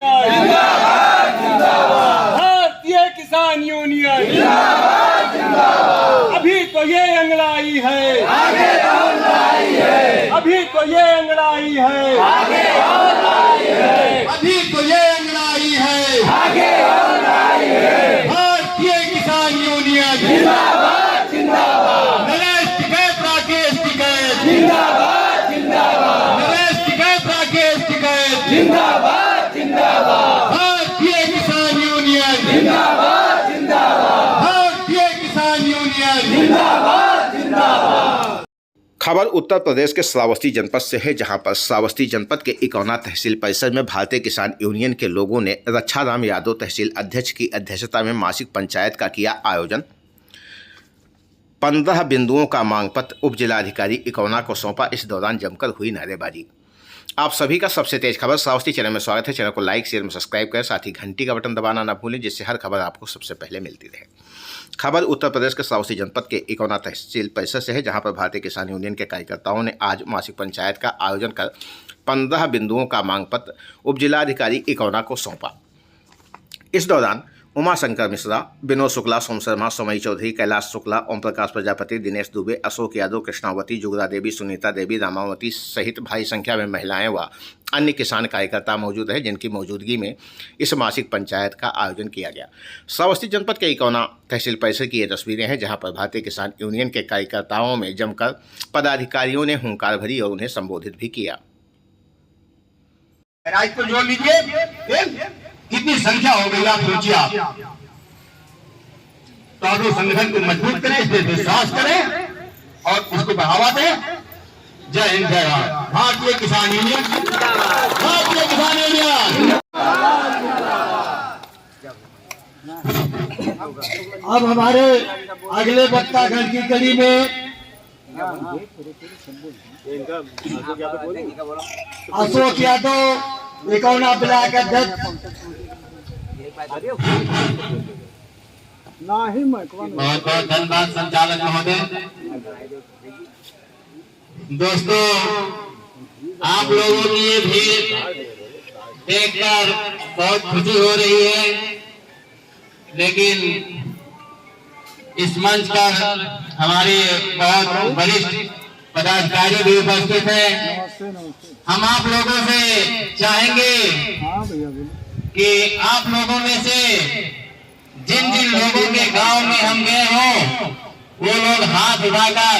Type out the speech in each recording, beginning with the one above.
जिंदाबाद जिंदाबाद। भारतीय किसान यूनियन जिंदाबाद जिंदाबाद। अभी तो ये अंगड़ाई है, आगे और लड़ाई है। अभी तो ये अंगड़ाई है, आगे और लड़ाई है। अभी तो ये अंगड़ाई है, आगे और लड़ाई है। भारतीय किसान यूनियन जिंदाबाद जिंदाबाद। नरेश टिकैत, राकेश टिकैत जिंदाबाद जिंदाबाद। नरेश टिकैत, राकेश टिकैत जिंदाबाद जिंदाबाद। भारतीय किसान यूनियन जिंदाबाद जिंदाबाद। भारतीय किसान यूनियन जिंदाबाद जिंदाबाद। खबर उत्तर प्रदेश के श्रावस्ती जनपद से है, जहां पर श्रावस्ती जनपद के इकौना तहसील परिसर में भारतीय किसान यूनियन के लोगों ने रक्षाराम यादव तहसील अध्यक्ष की अध्यक्षता में मासिक पंचायत का किया आयोजन। 15 बिंदुओं का मांग पत्र उप जिलाधिकारी इकौना को सौंपा। इस दौरान जमकर हुई नारेबाजी। आप सभी का सबसे तेज खबर श्रावस्ती चैनल में स्वागत है। चैनल को लाइक शेयर में सब्सक्राइब करें, साथ ही घंटी का बटन दबाना न भूलें, जिससे हर खबर आपको सबसे पहले मिलती रहे। खबर उत्तर प्रदेश के श्रावस्ती जनपद के इकौना तहसील परिसर से है, जहां पर भारतीय किसान यूनियन के कार्यकर्ताओं ने आज मासिक पंचायत का आयोजन कर 15 बिंदुओं का मांग पत्र उप जिलाधिकारी इकौना को सौंपा। इस दौरान उमाशंकर मिश्रा, विनोद शुक्ला, सोम शर्मा, सोमई चौधरी, कैलाश शुक्ला, ओम प्रकाश प्रजापति, दिनेश दुबे, अशोक यादव, कृष्णावती, जुगरा देवी, सुनीता देवी, रामावती सहित भारी संख्या में महिलाएं व अन्य किसान कार्यकर्ता मौजूद रहे, जिनकी मौजूदगी में इस मासिक पंचायत का आयोजन किया गया। श्रावस्ती जनपद के इकौना तहसील परिसर की ये तस्वीरें हैं, जहां पर भारतीय किसान यूनियन के कार्यकर्ताओं में जमकर पदाधिकारियों ने हुंकार भरी और उन्हें संबोधित भी किया। जोड़ लीजिए, कितनी संख्या हो गई आप सोचिए। आप तो संगठन को मजबूत करें, इस पर विश्वास करें और उसको बढ़ावा दें। जय हिंद, जय भारत। भारतीय किसान यूनियन, भारतीय किसान यूनियन। अब हमारे अगले वक्ता गण की कड़ी में अशोक यादव, इकौना ब्लॉक अध्यक्ष। बहुत बहुत धन्यवाद संचालक महोदय। दोस्तों, आप लोगों की ये भीड़ देखकर बहुत खुशी हो रही है, लेकिन इस मंच पर हमारे बहुत वरिष्ठ पदाधिकारी भी उपस्थित हैं। हम आप लोगों से चाहेंगे कि आप लोगों में से जिन जिन लोगों के गांव में हम गए हों, वो लोग हाथ उठाकर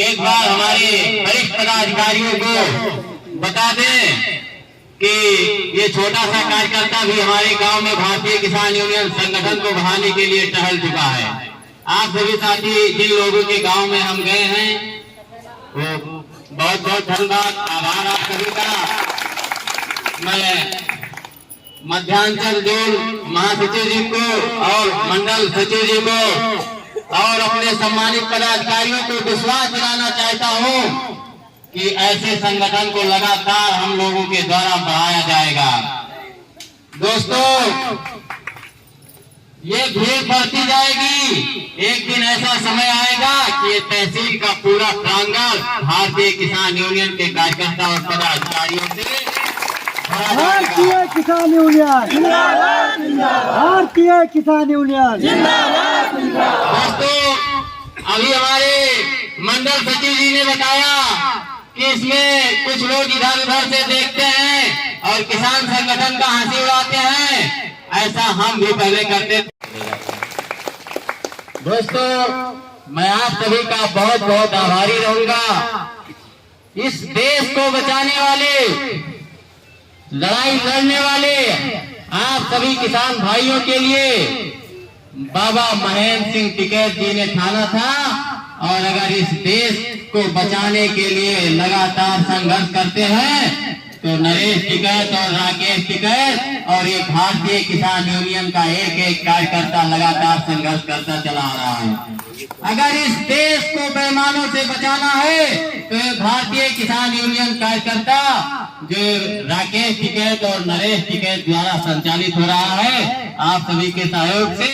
एक बार हमारे वरिष्ठ पदाधिकारियों को बता दें कि ये छोटा सा कार्यकर्ता भी हमारे गांव में भारतीय किसान यूनियन संगठन को बढ़ाने के लिए टहल चुका है। आप सभी साथी जिन लोगों के गांव में हम गए हैं, वो बहुत बहुत धन्यवाद, आभार आप सभी का। मैं मध्यांचल जोन महासचिव जी को और मंडल सचिव जी को और अपने सम्मानित पदाधिकारियों को विश्वास दिलाना चाहता हूं कि ऐसे संगठन को लगातार हम लोगों के द्वारा बढ़ाया जाएगा। दोस्तों, ये भीड़ बढ़ती जाएगी। एक दिन ऐसा समय आएगा कि तहसील का पूरा प्रांगण भारतीय किसान यूनियन के कार्यकर्ता और पदाधिकारियों से भारतीय किसान यूनियन जिंदाबाद जिंदाबाद। भारतीय किसान यूनियन जिंदाबाद जिंदाबाद। दोस्तों, अभी हमारे मंडल सचिव जी ने बताया कि इसमें कुछ लोग इधर उधर से देखते हैं और किसान संगठन का हंसी उड़ाते हैं। ऐसा हम भी पहले करते थे। दोस्तों, मैं आप सभी का बहुत बहुत आभारी रहूंगा। इस देश को बचाने वाले, लड़ाई लड़ने वाले आप सभी किसान भाइयों के लिए बाबा महेंद्र सिंह टिकैत जी ने ठाना था, और अगर इस देश को बचाने के लिए लगातार संघर्ष करते हैं तो नरेश टिकैत और राकेश टिकैत और ये भारतीय किसान यूनियन का एक एक कार्यकर्ता लगातार संघर्ष करता चला आ रहा है। अगर इस देश को बेईमानों से बचाना है तो ये भारतीय किसान यूनियन कार्यकर्ता जो राकेश टिकैत और नरेश टिकैत द्वारा संचालित हो रहा है, आप सभी के सहयोग से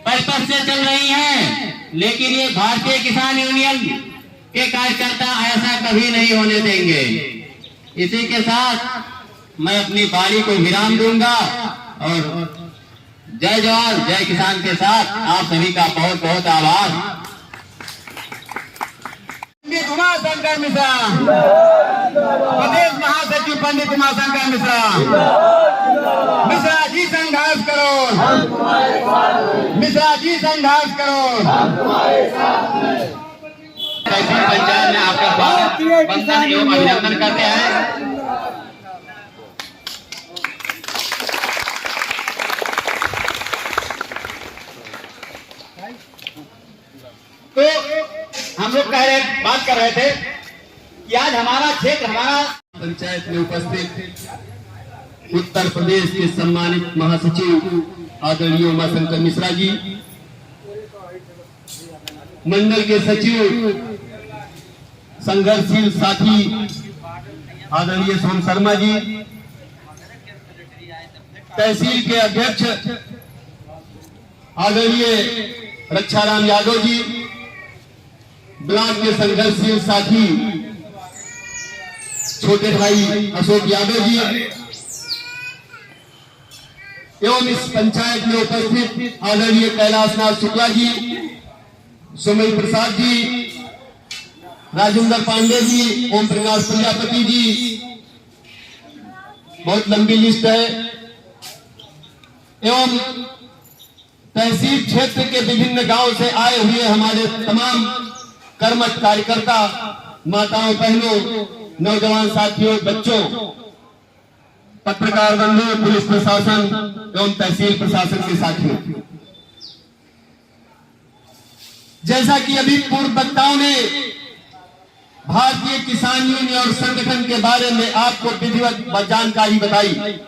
पर्पस से चल रही हैं, लेकिन ये भारतीय किसान यूनियन के कार्यकर्ता ऐसा कभी नहीं होने देंगे। इसी के साथ मैं अपनी बारी को विराम दूंगा और जय जवान जय किसान के साथ आप सभी का बहुत बहुत आभार। पंडित उमाशंकर मिश्रा, प्रदेश महासचिव पंडित उमाशंकर मिश्रा, मिश्रा जी संघर्ष करो, मिश्रा जी संघर्ष करो। पंचायत में आपका स्वागत वंदन एवं अभिनंदन करते हैं। तो हम लोग बात कर रहे थे कि आज हमारा क्षेत्र, हमारा पंचायत में उपस्थित उत्तर प्रदेश के सम्मानित महासचिव आदरणीय उमाशंकर मिश्रा जी, मंडल के सचिव संघर्षशील साथी आदरणीय सोम शर्मा जी, तहसील के अध्यक्ष आदरणीय रक्षाराम यादव जी, ब्लॉक के संघर्षशील साथी छोटे भाई अशोक यादव जी एवं इस पंचायत में उपस्थित आदरणीय कैलाशनाथ शुक्ला जी, सुमिल प्रसाद जी, राजेंद्र पांडे जी, ओम प्रकाश प्रजापति जी, बहुत लंबी लिस्ट है, एवं तहसील क्षेत्र के विभिन्न गांव से आए हुए हमारे तमाम कर्मठ कार्यकर्ता, माताओं, बहनों, नौजवान साथियों, बच्चों, पत्रकार बंधु, पुलिस प्रशासन एवं तहसील प्रशासन के साथियों, जैसा कि अभी पूर्व वक्ताओं ने भारतीय किसान यूनियन और संगठन के बारे में आपको विधिवत जानकारी बताई,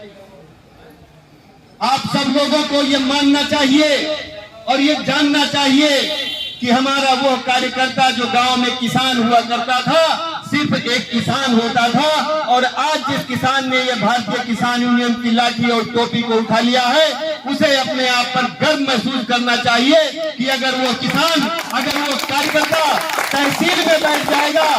आप सब लोगों को ये मानना चाहिए और ये जानना चाहिए कि हमारा वो कार्यकर्ता जो गांव में किसान हुआ करता था, सिर्फ एक किसान होता था, और आज जिस किसान ने ये भारतीय किसान यूनियन की लाठी और टोपी को उठा लिया है, उसे अपने आप पर गर्व महसूस करना चाहिए कि अगर वो किसान, अगर वो कार्यकर्ता तहसील में बैठ जाएगा,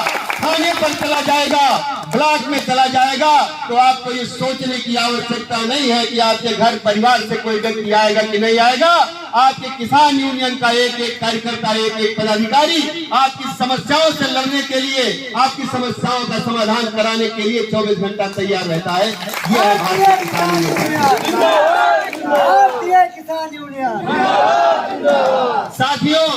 थाने पर चला जाएगा, ब्लॉक में चला जाएगा, तो आपको ये सोचने की आवश्यकता नहीं है कि आपके घर परिवार से कोई व्यक्ति आएगा कि नहीं आएगा। आपके किसान यूनियन का एक एक कार्यकर्ता, एक एक पदाधिकारी आपकी समस्याओं से लड़ने के लिए, आपकी समस्याओं का समाधान कराने के लिए 24 घंटा तैयार रहता है। ये है भारतीय किसान यूनियन। साथियों,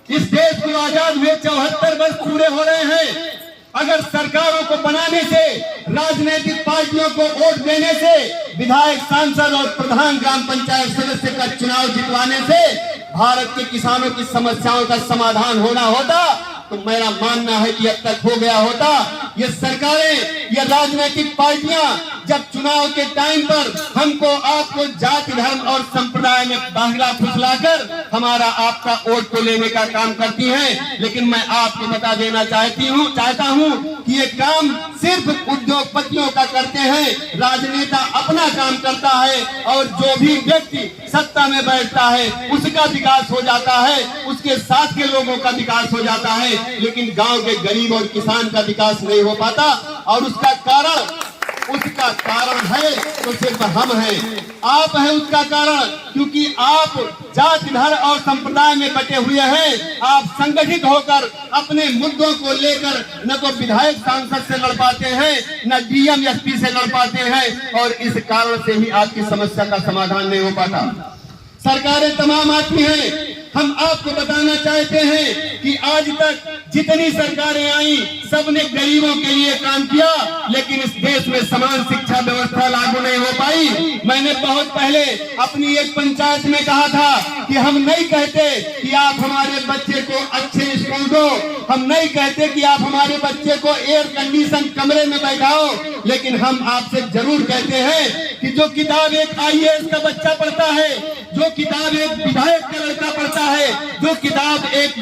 इस देश को आजाद हुए 74 वर्ष पूरे हो रहे हैं। अगर सरकारों को बनाने से, राजनीतिक पार्टियों को वोट देने से, विधायक, सांसद और प्रधान ग्राम पंचायत सदस्य का चुनाव जितवाने से भारत के किसानों की समस्याओं का समाधान होना होता, तो मेरा मानना है कि अब तक हो गया होता। ये सरकारें, ये राजनीतिक पार्टियां जब चुनाव के टाइम पर हमको, आपको जाति, धर्म और संप्रदाय में बांगला फुसलाकर हमारा, आपका वोट को लेने का काम करती हैं। लेकिन मैं आपको बता देना चाहता हूं कि ये काम सिर्फ उद्योगपतियों का करते हैं। राजनेता अपना काम करता है और जो भी व्यक्ति सत्ता में बैठता है उसका विकास हो जाता है, उसके साथ के लोगों का विकास हो जाता है, लेकिन गांव के गरीब और किसान का विकास नहीं हो पाता। और उसका कारण है तो सिर्फ हम हैं, आप हैं उसका कारण, क्योंकि आप जाति, धर्म और संप्रदाय में बटे हुए हैं। आप संगठित होकर अपने मुद्दों को लेकर न तो विधायक, सांसद से लड़ पाते हैं, न डीएम, एसपी से लड़ पाते हैं, और इस कारण से ही आपकी समस्या का समाधान नहीं हो पाता। सरकारें तमाम आती हैं। हम आपको बताना चाहते हैं कि आज तक जितनी सरकारें आई, सबने गरीबों के लिए काम किया, लेकिन इस देश में समान शिक्षा व्यवस्था लागू नहीं हो पाई। मैंने बहुत पहले अपनी एक पंचायत में कहा था कि हम नहीं कहते कि आप हमारे बच्चे को अच्छे स्कूल दो, हम नहीं कहते कि आप हमारे बच्चे को एयर कंडीशन कमरे में बैठाओ, लेकिन हम आपसे जरूर कहते हैं कि जो किताब एक IAS का बच्चा पढ़ता है, जो किताब एक विधायक का लड़का पढ़ता है, जो किताब एक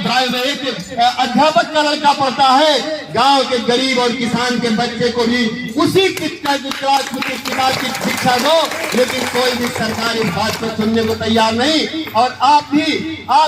अध्यापक का लड़का पढ़ता है, गांव के गरीब और किसान के बच्चे को भी उसी किताब की शिक्षा परीक्षा दो, लेकिन कोई भी सरकार इस बात को सुनने को तैयार नहीं। और आप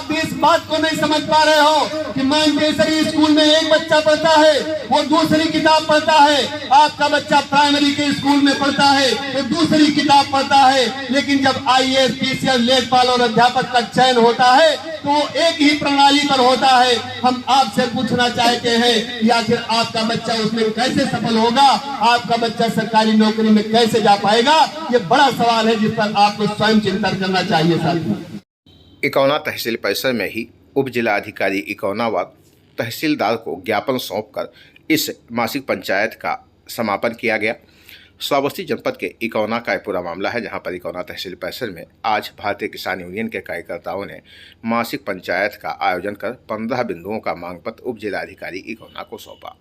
भी इस बात को नहीं समझ पा रहे हो कि मानकेसरी स्कूल में एक बच्चा पढ़ता है, वो दूसरी किताब पढ़ता है। आपका बच्चा प्राइमरी के स्कूल में पढ़ता है, वो दूसरी किताब पढ़ता है। लेकिन जब IAS, PCS, लेखपाल और अध्यापक का चयन होता है तो वो एक ही प्रणाली पर होता है। हम आपसे पूछना चाहते हैं कि आखिर आपका बच्चा उसमें कैसे सफल होगा, आपका बच्चा सरकारी नौकरी में कैसे जा पाएगा? ये बड़ा सवाल है जिस पर आपको स्वयं चिंतन करना चाहिए साथियों। इकौना तहसील परिसर में ही उप जिलाधिकारी इकौना व तहसीलदार को ज्ञापन सौंपकर इस मासिक पंचायत का समापन किया गया। श्रावस्ती जनपद के इकौना का पूरा मामला है, जहां पर इकौना तहसील परिसर में आज भारतीय किसान यूनियन के कार्यकर्ताओं ने मासिक पंचायत का आयोजन कर 15 बिंदुओं का मांग पत्र उप जिलाधिकारी इकौना को सौंपा।